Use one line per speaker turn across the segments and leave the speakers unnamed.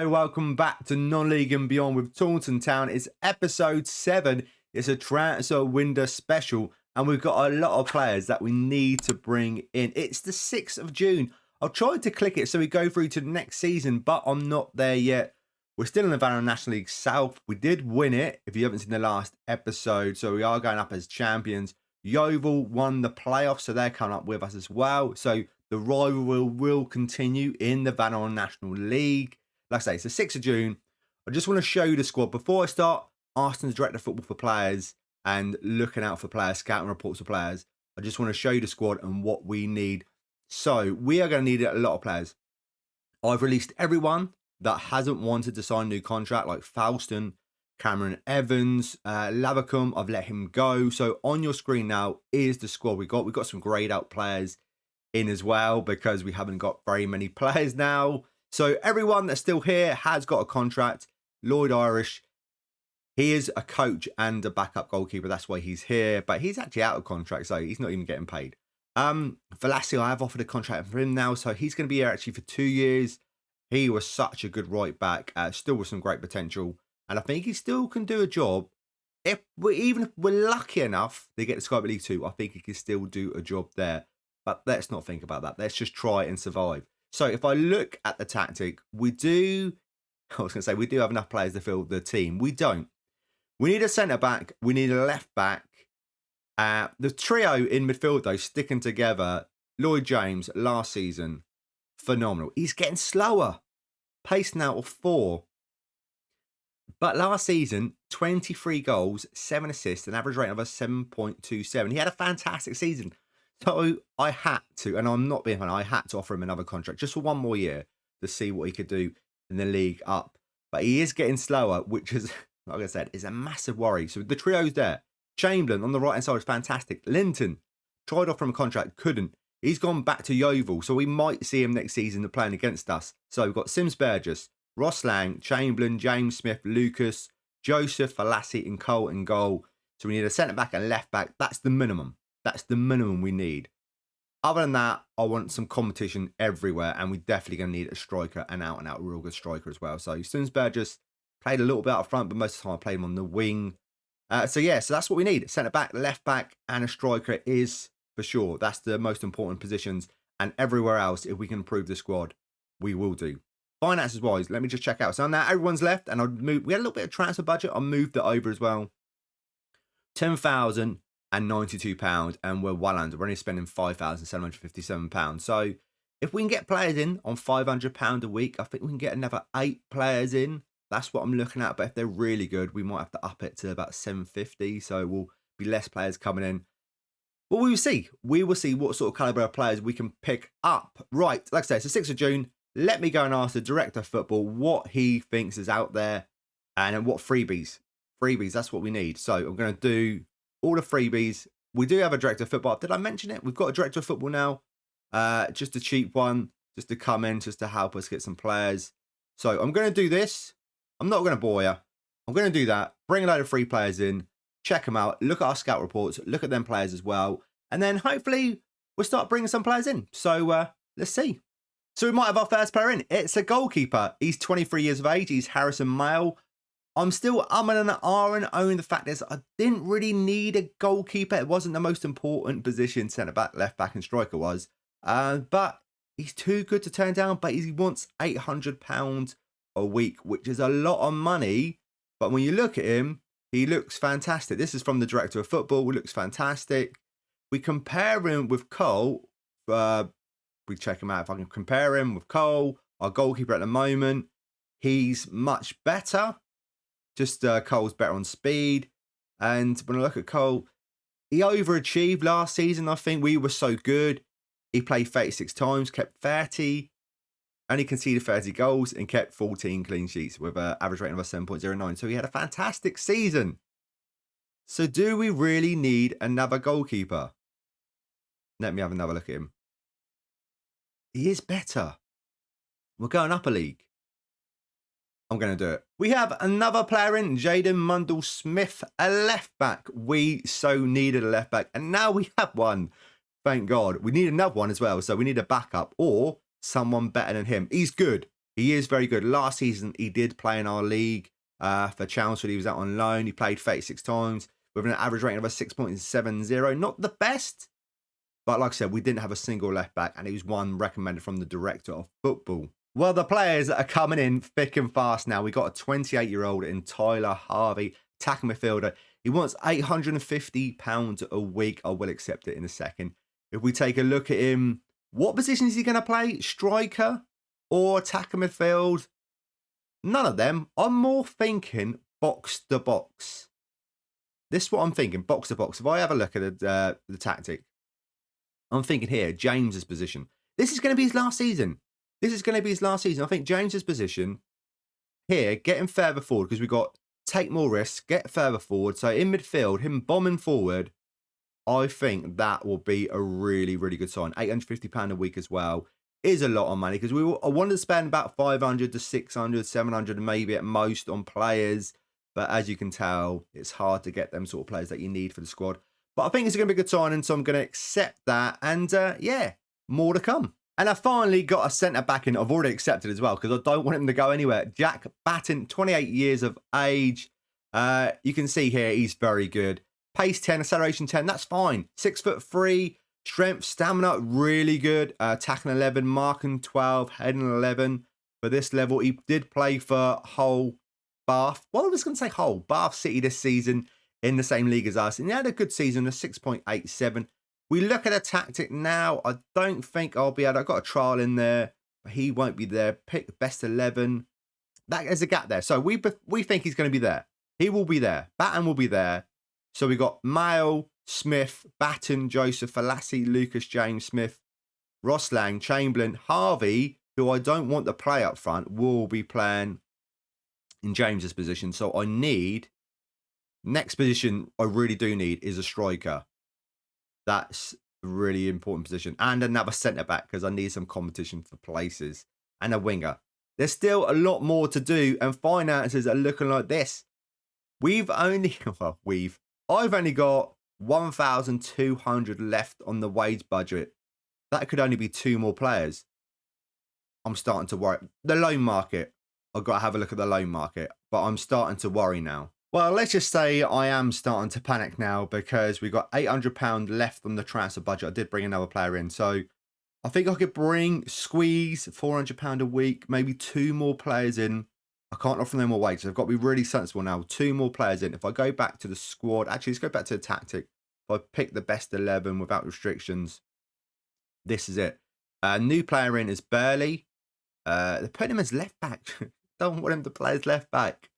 Hello, welcome back to Non-League and Beyond with Taunton Town. It's episode 7. It's a transfer window special, and we've got a lot of players that we need to bring in. It's the 6th of June. I've tried to click it so we go through to the next season, but I'm not there yet. We're still in the Vanarama National League South. We did win it, if you haven't seen the last episode, so we are going up as champions. Yeovil won the playoffs, so they're coming up with us as well. So the rivalry will continue in the Vanarama National League. Like I say, it's the 6th of June. I just want to show you the squad. Before I start asking the director of football for players and looking out for players, scouting reports for players, I just want to show you the squad and what we need. So we are going to need a lot of players. I've released everyone that hasn't wanted to sign a new contract, like Falston, Cameron Evans, Lavacum. I've let him go. So on your screen now is the squad we got. We've got some grayed out players in as well because we haven't got very many players now. So everyone that's still here has got a contract. Lloyd Irish, he is a coach and a backup goalkeeper. That's why he's here. But he's actually out of contract, so he's not even getting paid. Velasquez, I have offered a contract for him now. So he's going to be here actually for 2 years. He was such a good right back, still with some great potential. And I think he still can do a job. Even if we're lucky enough to get to Sky League 2, I think he can still do a job there. But let's not think about that. Let's just try and survive. So if I look at the tactic, we do have enough players to fill the team. We don't. We need a centre-back. We need a left-back. The trio in midfield, though, sticking together. Lloyd James, last season, phenomenal. He's getting slower. Pace now of 4. But last season, 23 goals, 7 assists, an average rating of a 7.27. He had a fantastic season. So I had to, and I'm not being funny, I had to offer him another contract just for 1 more year to see what he could do in the league up. But he is getting slower, which is, like I said, is a massive worry. So the trio's there. Chamberlain on the right-hand side is fantastic. Linton tried offering him a contract, couldn't. He's gone back to Yeovil, so we might see him next season playing against us. So we've got Sims Burgess, Ross Lang, Chamberlain, James Smith, Lucas, Joseph, Falassi, and Cole in goal. So we need a centre-back and left-back. That's the minimum. That's the minimum we need. Other than that, I want some competition everywhere, and we're definitely going to need a striker, an out-and-out real good striker as well. So Sims Burgess played a little bit up front, but most of the time I played him on the wing. So that's what we need. Centre-back, left-back, and a striker is for sure. That's the most important positions. And everywhere else, if we can improve the squad, we will do. Finances-wise, let me just check out. So now everyone's left, and we had a little bit of transfer budget. I moved it over as well. £10,092, and we're well under. We're only spending £5,757. So if we can get players in on £500 a week, I think we can get another 8 players in. That's what I'm looking at. But if they're really good, we might have to up it to about £750. So we'll be less players coming in. But we will see. We will see what sort of calibre of players we can pick up. Right, like I say, it's the 6th of June. Let me go and ask the director of football what he thinks is out there and what freebies. Freebies, that's what we need. So I'm going to do all the freebies. We do have a director of football. Did I mention it? We've got a director of football now. Just a cheap one, just to come in, just to help us get some players. So I'm going to do this. I'm not going to bore you. I'm going to do that. Bring a load of free players in. Check them out. Look at our scout reports. Look at them players as well. And then hopefully we'll start bringing some players in. So let's see. So we might have our first player in. It's a goalkeeper. He's 23 years of age. He's Harrison Mail. I'm still umming and ahhing, owing the fact is I didn't really need a goalkeeper. It wasn't the most important position, centre-back, left-back and striker was. But he's too good to turn down, but he wants £800 a week, which is a lot of money. But when you look at him, he looks fantastic. This is from the director of football. He looks fantastic. We compare him with Cole. We check him out. If I can compare him with Cole, our goalkeeper at the moment, he's much better. Just Cole's better on speed. And when I look at Cole, he overachieved last season. I think we were so good. He played 36 times, kept 30, only conceded 30 goals and kept 14 clean sheets with an average rating of a 7.09. So he had a fantastic season. So do we really need another goalkeeper? Let me have another look at him. He is better. We're going up a league. I'm going to do it. We have another player in, Jaden Mundle-Smith, a left back. We so needed a left back, and now we have one. Thank God. We need another one as well, so we need a backup or someone better than him. He's good. He is very good. Last season, he did play in our league for Chelmsford. He was out on loan. He played 36 times with an average rating of a 6.70. Not the best, but like I said, we didn't have a single left back, and he was one recommended from the director of football. Well, the players that are coming in thick and fast now. We got a 28-year-old in Tyler Harvey, attacking midfielder. He wants £850 a week. I will accept it in a second. If we take a look at him, what position is he going to play? Striker or attacker midfield? None of them. I'm more thinking box to box. This is what I'm thinking, box to box. If I have a look at the tactic, I'm thinking here, James's position. This is going to be his last season. I think James's position here, get him further forward because we've got take more risks, get further forward. So in midfield, him bombing forward, I think that will be a really, really good sign. £850 a week as well is a lot of money because I wanted to spend about 500 to 600, 700 maybe at most on players. But as you can tell, it's hard to get them sort of players that you need for the squad. But I think it's going to be a good signing, so I'm going to accept that. And yeah, more to come. And I finally got a centre-back in. I've already accepted as well because I don't want him to go anywhere. Jack Batten, 28 years of age. You can see here he's very good. Pace 10, acceleration 10, that's fine. 6'3", strength, stamina, really good. Tackling 11, marking 12, heading 11. For this level, he did play for Hull, Bath. Well, I was going to say Hull, Bath City this season in the same league as us. And he had a good season, a 6.87. We look at a tactic now. I don't think I'll be able to. I've got a trial in there, but he won't be there. Pick best 11. There's a gap there. So we think he's going to be there. He will be there. Batten will be there. So we got Mail, Smith, Batten, Joseph, Falassi, Lucas, James, Smith, Ross Lang, Chamberlain, Harvey, who I don't want to play up front, will be playing in James's position. So I need, next position I really do need is a striker. That's a really important position. And another centre-back because I need some competition for places. And a winger. There's still a lot more to do and finances are looking like this. I've only got 1,200 left on the wage budget. That could only be 2 more players. I'm starting to worry. The loan market. I've got to have a look at the loan market. But I'm starting to worry now. Well, let's just say I am starting to panic now because we've got £800 left on the transfer budget. I did bring another player in. So I think I could squeeze £400 a week, maybe 2 more players in. I can't offer them more wage. So I've got to be really sensible now. 2 more players in. If I go back to the squad, actually, let's go back to the tactic. If I pick the best 11 without restrictions, this is it. New player in is Burley. They're putting him as left back. Don't want him to play as left back.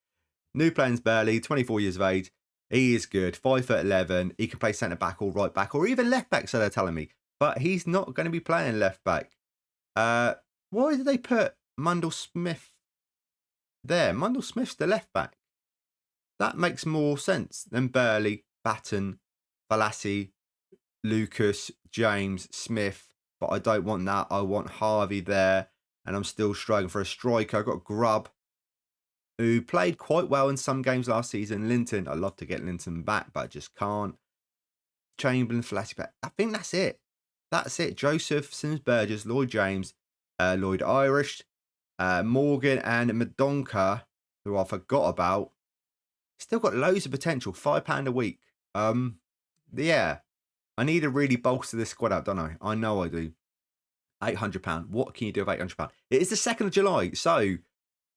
New player is Burley, 24 years of age. He is good. 5'11". He can play centre back or right back or even left back, so they're telling me. But he's not going to be playing left back. Why did they put Mundell Smith there? Mundell Smith's the left back. That makes more sense than Burley, Batten, Falassi, Lucas, James, Smith. But I don't want that. I want Harvey there. And I'm still struggling for a striker. I've got Grubb, who played quite well in some games last season. Linton, I'd love to get Linton back, but I just can't. Chamberlain, Falassi back. I think that's it. That's it. Joseph, Sims Burgess, Lloyd James, Lloyd Irish, Morgan and Madonka, who I forgot about. Still got loads of potential. £5 a week. Yeah. I need to really bolster this squad out, don't I? I know I do. £800. What can you do with £800? It is the 2nd of July. So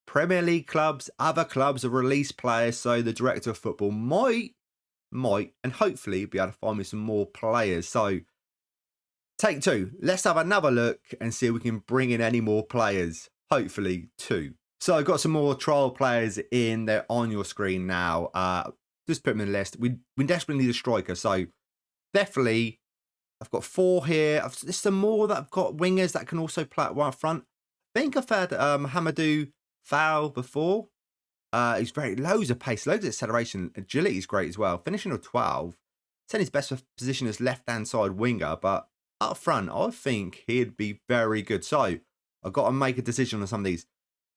Premier League clubs, other clubs have released players. So the director of football might, and hopefully be able to find me some more players. So take 2. Let's have another look and see if we can bring in any more players. Hopefully 2. So I've got some more trial players in there on your screen now. Just put them in the list. We desperately need a striker. So definitely, I've got 4 here. There's some more that I've got wingers that can also play right up front. I think I've had Hamadou Foul before. He's very loads of pace, loads of acceleration. Agility is great as well. Finishing at 12. It's in his best position as left-hand side winger, but up front, I think he'd be very good. So I've got to make a decision on some of these.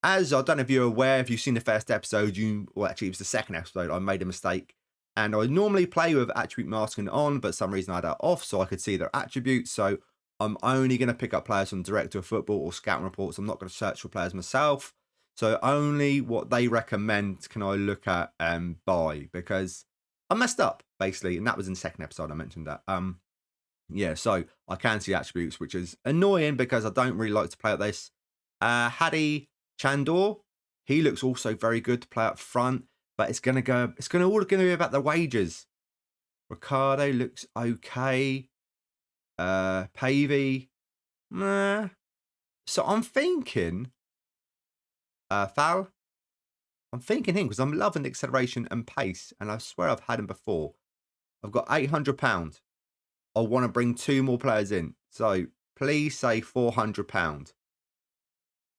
As I don't know if you're aware, if you've seen the first episode, well, actually, it was the second episode, I made a mistake. And I normally play with attribute masking on, but for some reason I had that off so I could see their attributes. So I'm only going to pick up players from Director of Football or Scouting Reports. I'm not going to search for players myself. So only what they recommend can I look at and buy, because I messed up, basically. And that was in the second episode I mentioned that. Yeah, so I can see attributes, which is annoying because I don't really like to play at this. Hadi Chandor, he looks also very good to play up front, but it's all going to be about the wages. Ricardo looks okay. Pavey, nah. So I'm thinking, Thal. I'm thinking him because I'm loving the acceleration and pace, and I swear I've had him before. I've got £800. I want to bring 2 more players in. So please say £400.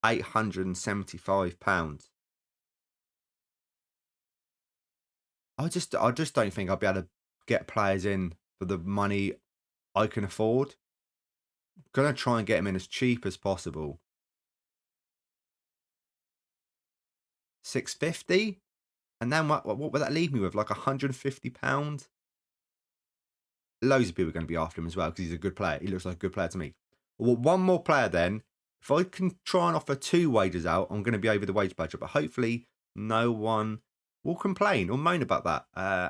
£875. I just don't think I'll be able to get players in for the money I can afford. I'm gonna try and get him in as cheap as possible. 650, and then what would that leave me with? Like £150. Loads of people are going to be after him as well because he's a good player. He looks like a good player to me. Well, one more player then. If I can try and offer 2 wages out, I'm going to be over the wage budget. But hopefully no one will complain or moan about that.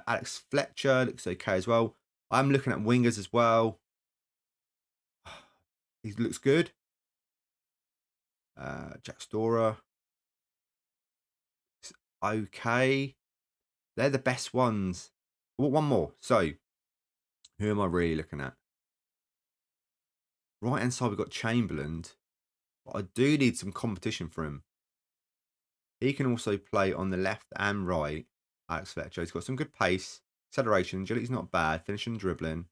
Alex Fletcher looks okay as well. I'm looking at wingers as well. He looks good. Jack Storer. Okay. They're the best ones. Well, one more. So, who am I really looking at? Right hand side, we've got Chamberlain. But I do need some competition for him. He can also play on the left and right. Alex Fletcher. He's got some good pace, acceleration, agility's not bad, finishing, dribbling.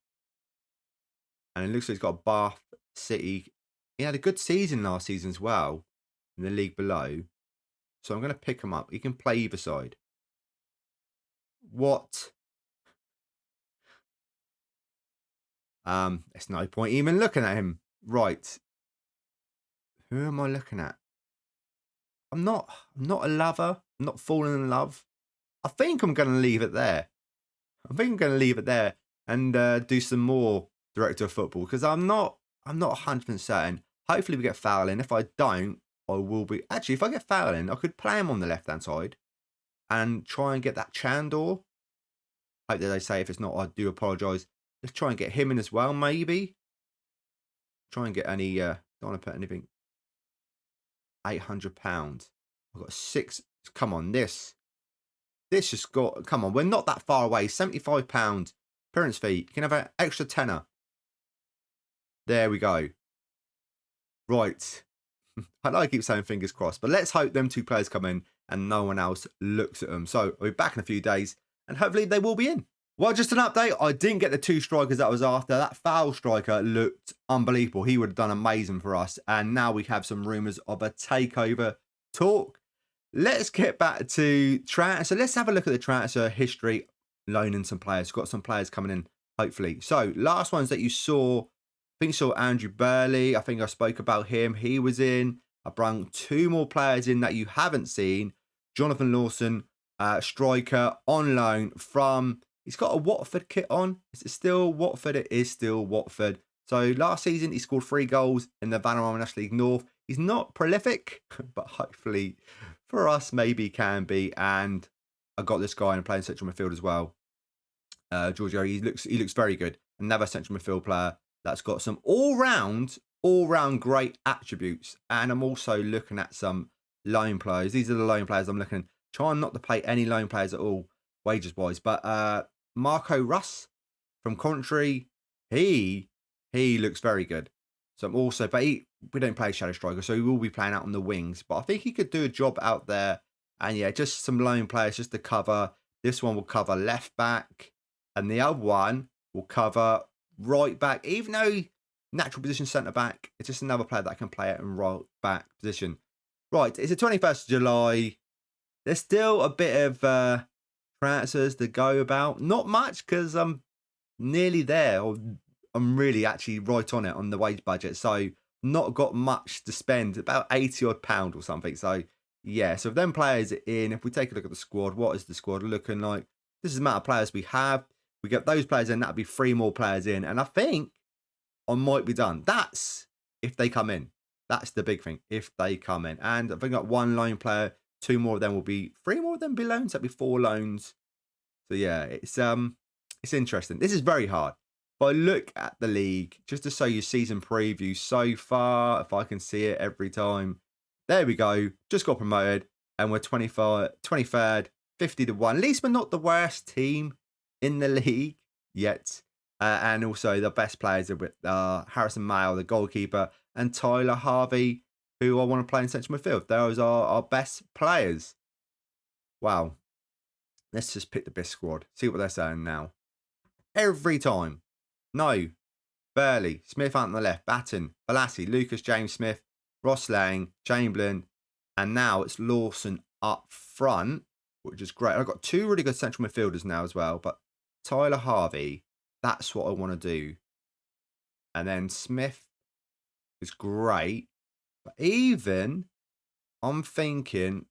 And it looks like he's got a Bath City. He had a good season last season as well in the league below. So I'm going to pick him up. He can play either side. What? It's no point even looking at him. Right. Who am I looking at? I'm not a lover. I'm not falling in love. I think I'm going to leave it there. And do some more Director of Football because I'm not 100% certain. Hopefully we get Fowl in. If I don't, I will be. Actually, if I get Fowl in, I could play him on the left-hand side and try and get that Chandor. Hope that they say if it's not, I do apologise. Let's try and get him in as well, maybe. Try and get any, don't want to put anything. £800. I've got 6. Come on, this just got, come on, we're not that far away. £75 appearance fee. You can have an extra tenner. There we go. Right. I know I keep saying fingers crossed, but let's hope them 2 players come in and no one else looks at them. So I'll be back in a few days and hopefully they will be in. Well, just an update. I didn't get the 2 strikers that I was after. That foul striker looked unbelievable. He would have done amazing for us. And now we have some rumours of a takeover talk. Let's get back to transfer. So let's have a look at the transfer history. Loaning some players. Got some players coming in, hopefully. So last ones that you saw, I think you saw Andrew Burley. I think I spoke about him. He was in. I brought 2 more players in that you haven't seen. Jonathan Lawson, striker, on loan from... He's got a Watford kit on. Is it still Watford? It is still Watford. So last season, he scored 3 goals in the Vanarama National League North. He's not prolific, but hopefully for us, maybe can be. And I got this guy in playing central midfield as well. Giorgio, he looks very good. Another central midfield player that's got some all-round great attributes. And I'm also looking at some loan players. These are the loan players I'm looking at. Trying not to pay any loan players at all, wages-wise. But Marco Russ from Coventry, he looks very good. So I'm also, but we don't play shadow striker, so he will be playing out on the wings. But I think he could do a job out there. And yeah, just some loan players just to cover. This one will cover left back, and the other one will cover right back. Even though natural position centre back, it's just another player that can play it in right back position. Right, it's the 21st of July. There's still a bit of transfers to go about. Not much because I'm nearly there, or I'm really actually right on it on the wage budget. So not got much to spend, about 80 odd pound or something. So yeah, so if them players are in, if we take a look at the squad, what is the squad looking like? This is the amount of players we have. We get those players in, that'll be 3 more players in. And I think I might be done. That's if they come in. That's the big thing, if they come in. And I've only got 1 loan player. 2 more of them will be, 3 more of them will be loans. That'll be 4 loans. So yeah, it's interesting. This is very hard. If I look at the league, just to show you season preview so far, if I can see it every time. There we go. Just got promoted. And we're 23rd, 50 to 1. At least we're not the worst team in the league yet. And also the best players are with Harrison Mayle, the goalkeeper, and Tyler Harvey, who I want to play in central midfield. Those are our best players. Wow. Let's just pick the best squad. See what they're saying now. Every time. No. Burley, Smith out on the left, Batten, Balassi, Lucas, James Smith, Ross Lang, Chamberlain, and now it's Lawson up front, which is great. I've got 2 really good central midfielders now as well, but Tyler Harvey, that's what I want to do. And then Smith is great, but even I'm thinking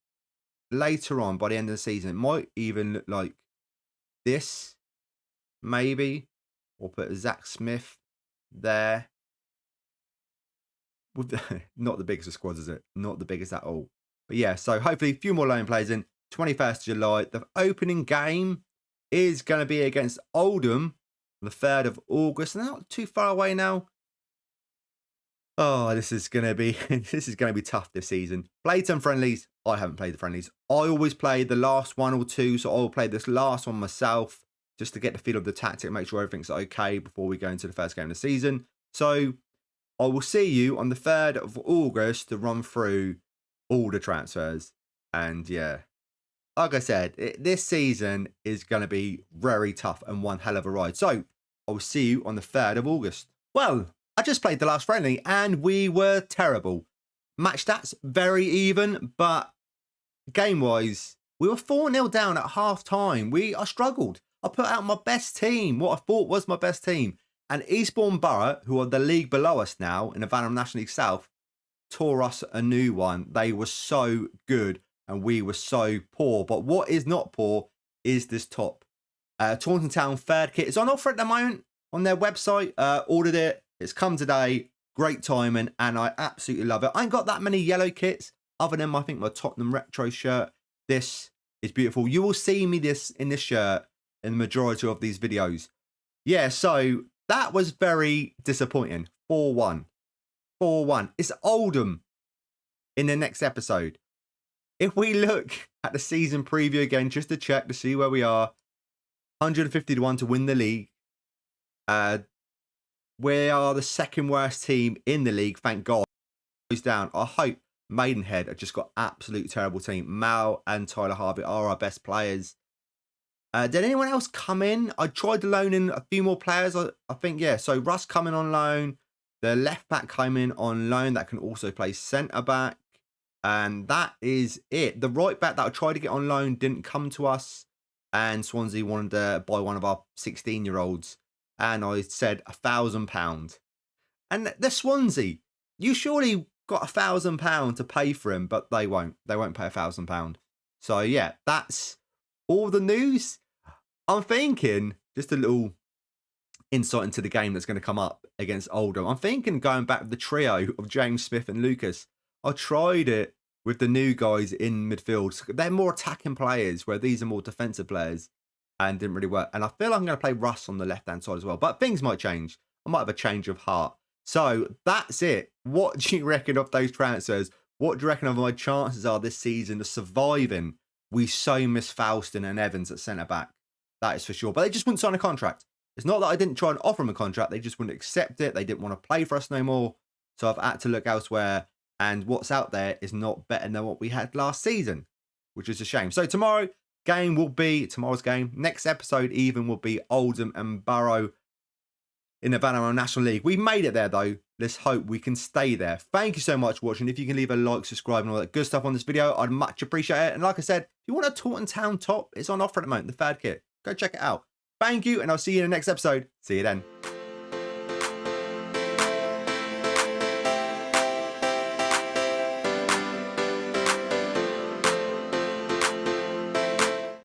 later on by the end of the season, it might even look like this, maybe, or put Zach Smith there. With not the biggest of squads, is it? Not the biggest at all. But yeah, so hopefully a few more loan players in. 21st of July. The opening game is going to be against Oldham on the 3rd of August. Not too far away now. Oh, this is going to be tough this season. Played some friendlies. I haven't played the friendlies. I always play the last 1 or 2, so I'll play this last one myself just to get the feel of the tactic, make sure everything's okay before we go into the first game of the season. So I will see you on the 3rd of August to run through all the transfers. And yeah, like I said, this season is going to be very tough and one hell of a ride. So I will see you on the 3rd of August. Well, I just played the last friendly and we were terrible. Match stats, very even, but game-wise, we were 4-0 down at half-time. I struggled. I put out my best team, what I thought was my best team. And Eastbourne Borough, who are the league below us now in the Vanarama National League South, tore us a new one. They were so good and we were so poor. But what is not poor is this top. Taunton Town 3rd kit is on offer at the moment on their website. Ordered it. It's come today. Great timing and I absolutely love it. I ain't got that many yellow kits other than I think my Tottenham retro shirt. This is beautiful. You will see me in this shirt in the majority of these videos. Yeah, so that was very disappointing. 4-1. 4-1. It's Oldham in the next episode. If we look at the season preview again, just to check to see where we are, 150 to 1 to win the league. We are the 2nd worst team in the league, thank God. Goes down. I hope Maidenhead have just got absolute terrible team. Mal and Tyler Harvey are our best players. Did anyone else come in? I tried to loan in a few more players. I think, yeah. So Russ coming on loan. The left back came in on loan that can also play centre back. And that is it. The right back that I tried to get on loan didn't come to us. And Swansea wanted to buy one of our 16-year-olds. And I said £1,000. And the Swansea, you surely got £1,000 to pay for him, but they won't. They won't pay £1,000. So yeah, that's all the news. I'm thinking, just a little insight into the game that's going to come up against Oldham. I'm thinking going back with the trio of James Smith and Lucas. I tried it with the new guys in midfield. They're more attacking players, where these are more defensive players, and didn't really work. And I feel like I'm going to play Russ on the left-hand side as well. But things might change. I might have a change of heart. So that's it. What do you reckon of those transfers? What do you reckon of my chances are this season of surviving? We so miss Falston and Evans at centre-back. That is for sure. But they just wouldn't sign a contract. It's not that I didn't try and offer them a contract. They just wouldn't accept it. They didn't want to play for us no more. So I've had to look elsewhere. And what's out there is not better than what we had last season, which is a shame. So tomorrow's game. Next episode even will be Oldham and Borough in the Vanarama National League. We made it there though. Let's hope we can stay there. Thank you so much for watching. If you can leave a like, subscribe and all that good stuff on this video, I'd much appreciate it. And like I said, if you want a Taunton Town top, it's on offer at the moment, the 3rd kit. Go check it out. Thank you, and I'll see you in the next episode. See you then.